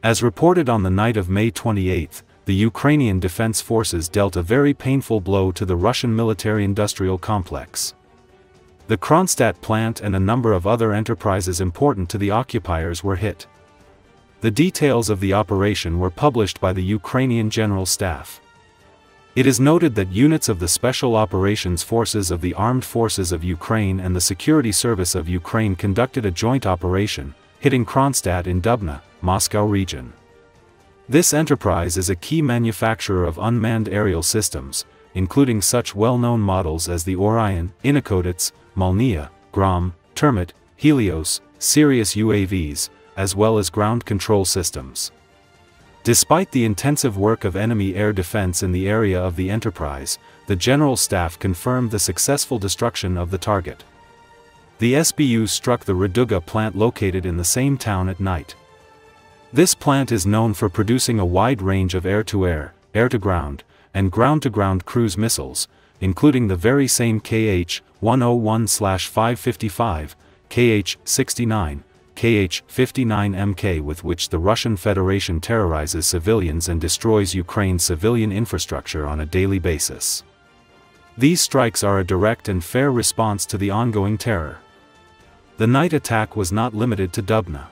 As reported on the night of May 28, the Ukrainian Defense Forces dealt a very painful blow to the Russian military-industrial complex. The Kronstadt plant and a number of other enterprises important to the occupiers were hit. The details of the operation were published by the Ukrainian General Staff. It is noted that units of the Special Operations Forces of the Armed Forces of Ukraine and the Security Service of Ukraine conducted a joint operation, hitting Kronstadt in Dubna, Moscow region. This enterprise is a key manufacturer of unmanned aerial systems, including such well-known models as the Orion, Inokhodets, Molniya, Grom, Termit, Helios, Sirius UAVs, as well as ground control systems. Despite the intensive work of enemy air defense in the area of the enterprise, the General Staff confirmed the successful destruction of the target. The SBU struck the Raduga plant located in the same town at night. This plant is known for producing a wide range of air-to-air, air-to-ground, and ground-to-ground cruise missiles, including the very same Kh-101/555, Kh-69, Kh-59MK with which the Russian Federation terrorizes civilians and destroys Ukraine's civilian infrastructure on a daily basis. These strikes are a direct and fair response to the ongoing terror. The night attack was not limited to Dubna.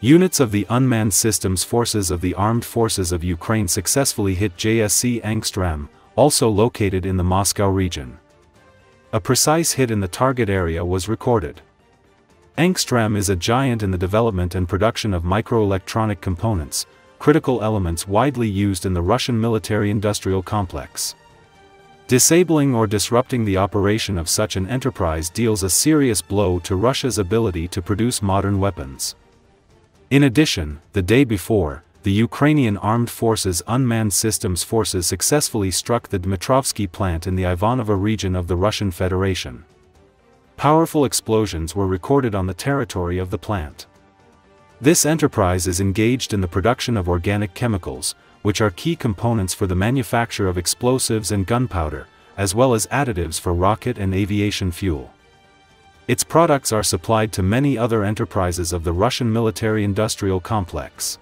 Units of the Unmanned Systems Forces of the Armed Forces of Ukraine successfully hit JSC Angstrom, also located in the Moscow region. A precise hit in the target area was recorded. Angstrom is a giant in the development and production of microelectronic components, critical elements widely used in the Russian military-industrial complex. Disabling or disrupting the operation of such an enterprise deals a serious blow to Russia's ability to produce modern weapons. In addition, the day before, the Ukrainian Armed Forces Unmanned Systems Forces successfully struck the Dmitrovsky plant in the Ivanova region of the Russian Federation. Powerful explosions were recorded on the territory of the plant. This enterprise is engaged in the production of organic chemicals, which are key components for the manufacture of explosives and gunpowder, as well as additives for rocket and aviation fuel. Its products are supplied to many other enterprises of the Russian military-industrial complex.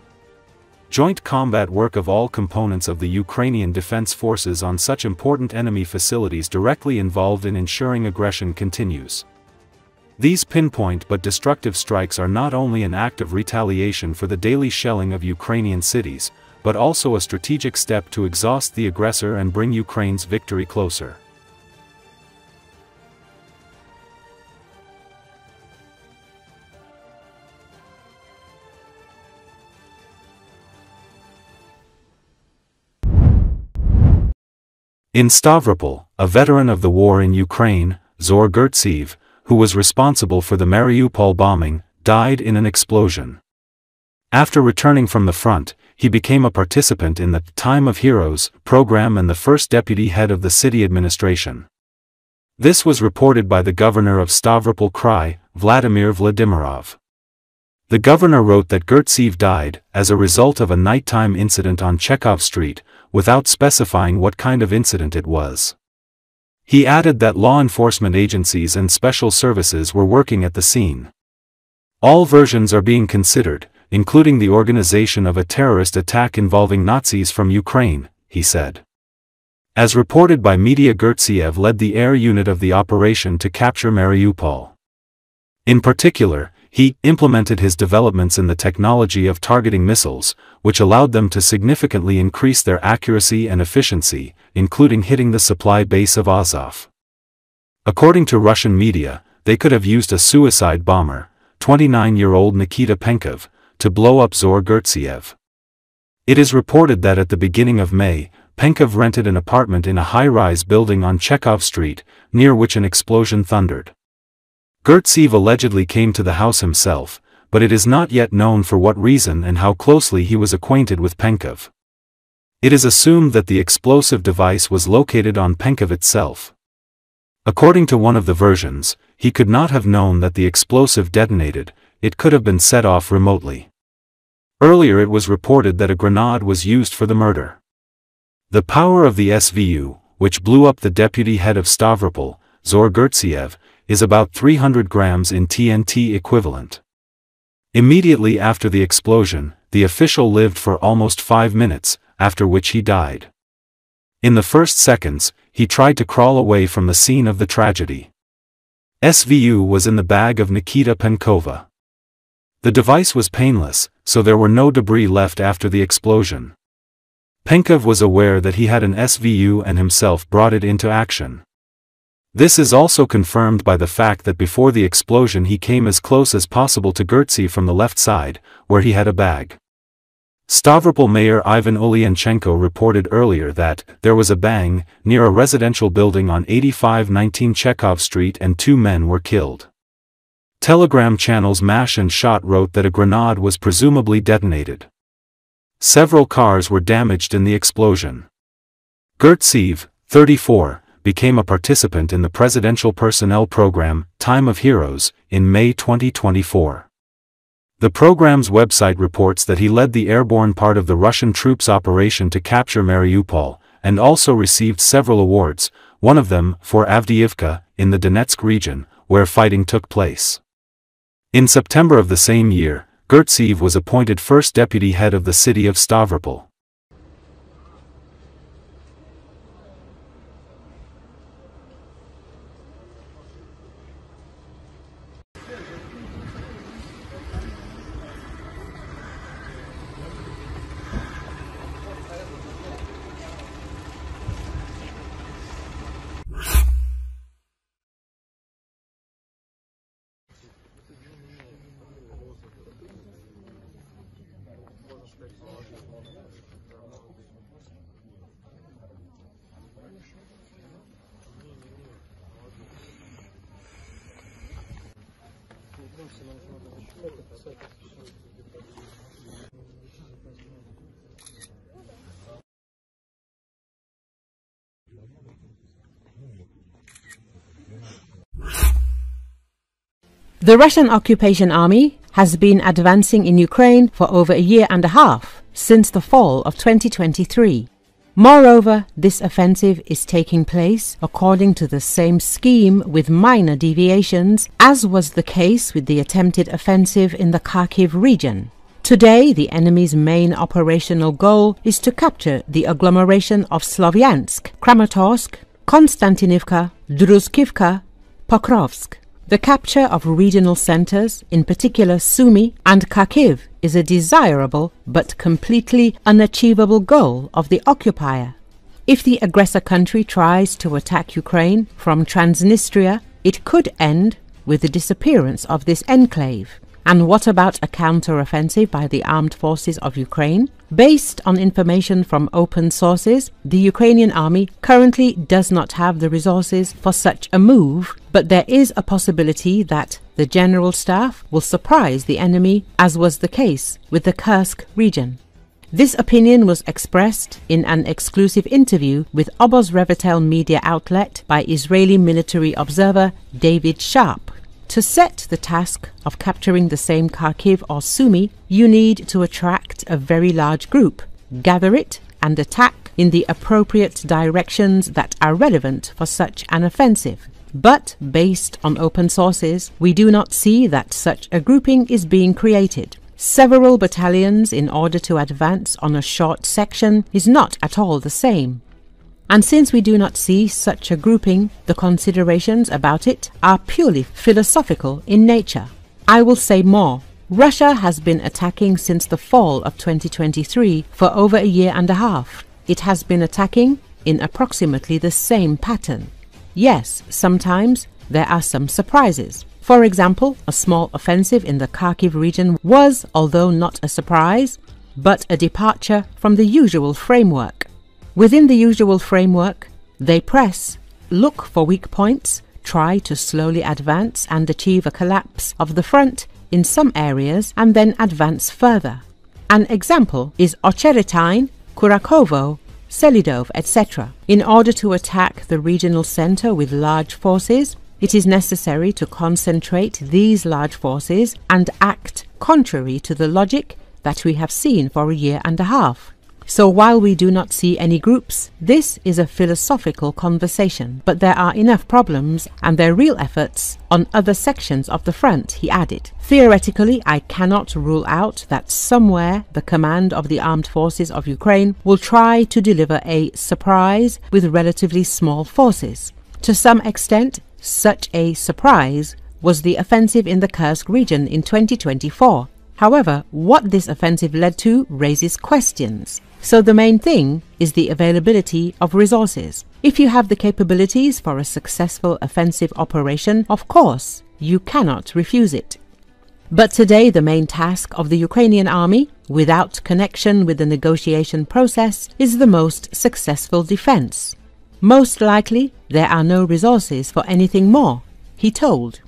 Joint combat work of all components of the Ukrainian Defense Forces on such important enemy facilities directly involved in ensuring aggression continues. These pinpoint but destructive strikes are not only an act of retaliation for the daily shelling of Ukrainian cities, but also a strategic step to exhaust the aggressor and bring Ukraine's victory closer. In Stavropol, a veteran of the war in Ukraine, Zor Gertziev, who was responsible for the Mariupol bombing, died in an explosion. After returning from the front, he became a participant in the Time of Heroes program and the first deputy head of the city administration. This was reported by the governor of Stavropol Krai, Vladimir Vladimirov. The governor wrote that Gertziev died as a result of a nighttime incident on Chekhov Street, without specifying what kind of incident it was. He added that law enforcement agencies and special services were working at the scene. All versions are being considered, including the organization of a terrorist attack involving Nazis from Ukraine, he said. As reported by media, Gertziev led the air unit of the operation to capture Mariupol. In particular, he implemented his developments in the technology of targeting missiles, which allowed them to significantly increase their accuracy and efficiency, including hitting the supply base of Azov. According to Russian media, they could have used a suicide bomber, 29-year-old Nikita Penkov, to blow up Zor Gertziev. It is reported that at the beginning of May, Penkov rented an apartment in a high-rise building on Chekhov Street, near which an explosion thundered. Gertziev allegedly came to the house himself, but it is not yet known for what reason and how closely he was acquainted with Penkov. It is assumed that the explosive device was located on Penkov itself. According to one of the versions, he could not have known that the explosive detonated, it could have been set off remotely. Earlier it was reported that a grenade was used for the murder. The power of the SVU, which blew up the deputy head of Stavropol, Zor Gertziev, is about 300 grams in TNT equivalent. Immediately after the explosion, the official lived for almost 5 minutes, after which he died. In the first seconds, he tried to crawl away from the scene of the tragedy. SVU was in the bag of Nikita Penkova. The device was painless, so there were no debris left after the explosion. Penkov was aware that he had an SVU and himself brought it into action. This is also confirmed by the fact that before the explosion he came as close as possible to Gertziev from the left side, where he had a bag. Stavropol Mayor Ivan Olyanchenko reported earlier that there was a bang near a residential building on 8519 Chekhov Street and 2 men were killed. Telegram channels Mash and Shot wrote that a grenade was presumably detonated. Several cars were damaged in the explosion. Gertziev, 34, became a participant in the presidential personnel program, Time of Heroes, in May 2024. The program's website reports that he led the airborne part of the Russian troops' operation to capture Mariupol, and also received several awards, one of them for Avdiivka, in the Donetsk region, where fighting took place. In September of the same year, Gertziev was appointed first deputy head of the city of Stavropol. The Russian occupation army has been advancing in Ukraine for over a year and a half, since the fall of 2023. Moreover, this offensive is taking place according to the same scheme with minor deviations, as was the case with the attempted offensive in the Kharkiv region. Today, the enemy's main operational goal is to capture the agglomeration of Slovyansk, Kramatorsk, Konstantinivka, Druzhkivka, Pokrovsk. The capture of regional centers, in particular Sumy and Kharkiv, is a desirable but completely unachievable goal of the occupier. If the aggressor country tries to attack Ukraine from Transnistria, it could end with the disappearance of this enclave. And what about a counter-offensive by the armed forces of Ukraine? Based on information from open sources, the Ukrainian army currently does not have the resources for such a move, but there is a possibility that the General Staff will surprise the enemy, as was the case with the Kursk region. This opinion was expressed in an exclusive interview with Oboz Revitel media outlet by Israeli military observer David Sharp. To set the task of capturing the same Kharkiv or Sumy, you need to attract a very large group, gather it, and attack in the appropriate directions that are relevant for such an offensive. But, based on open sources, we do not see that such a grouping is being created. Several battalions in order to advance on a short section is not at all the same. And since we do not see such a grouping, the considerations about it are purely philosophical in nature. I will say more. Russia has been attacking since the fall of 2023 for over a year and a half. It has been attacking in approximately the same pattern. Yes, sometimes there are some surprises. For example, a small offensive in the Kharkiv region was, although not a surprise, but a departure from the usual framework. Within the usual framework, they press, look for weak points, try to slowly advance and achieve a collapse of the front in some areas and then advance further. An example is Ocheretine, Kurakovo, Selidov, etc. In order to attack the regional center with large forces, it is necessary to concentrate these large forces and act contrary to the logic that we have seen for a year and a half. So while we do not see any groups, this is a philosophical conversation, but there are enough problems and their real efforts on other sections of the front, he added. Theoretically, I cannot rule out that somewhere the command of the armed forces of Ukraine will try to deliver a surprise with relatively small forces. To some extent, such a surprise was the offensive in the Kursk region in 2024. However, what this offensive led to raises questions. So the main thing is the availability of resources. If you have the capabilities for a successful offensive operation, of course, you cannot refuse it. But today the main task of the Ukrainian army, without connection with the negotiation process, is the most successful defense. Most likely, there are no resources for anything more, he told.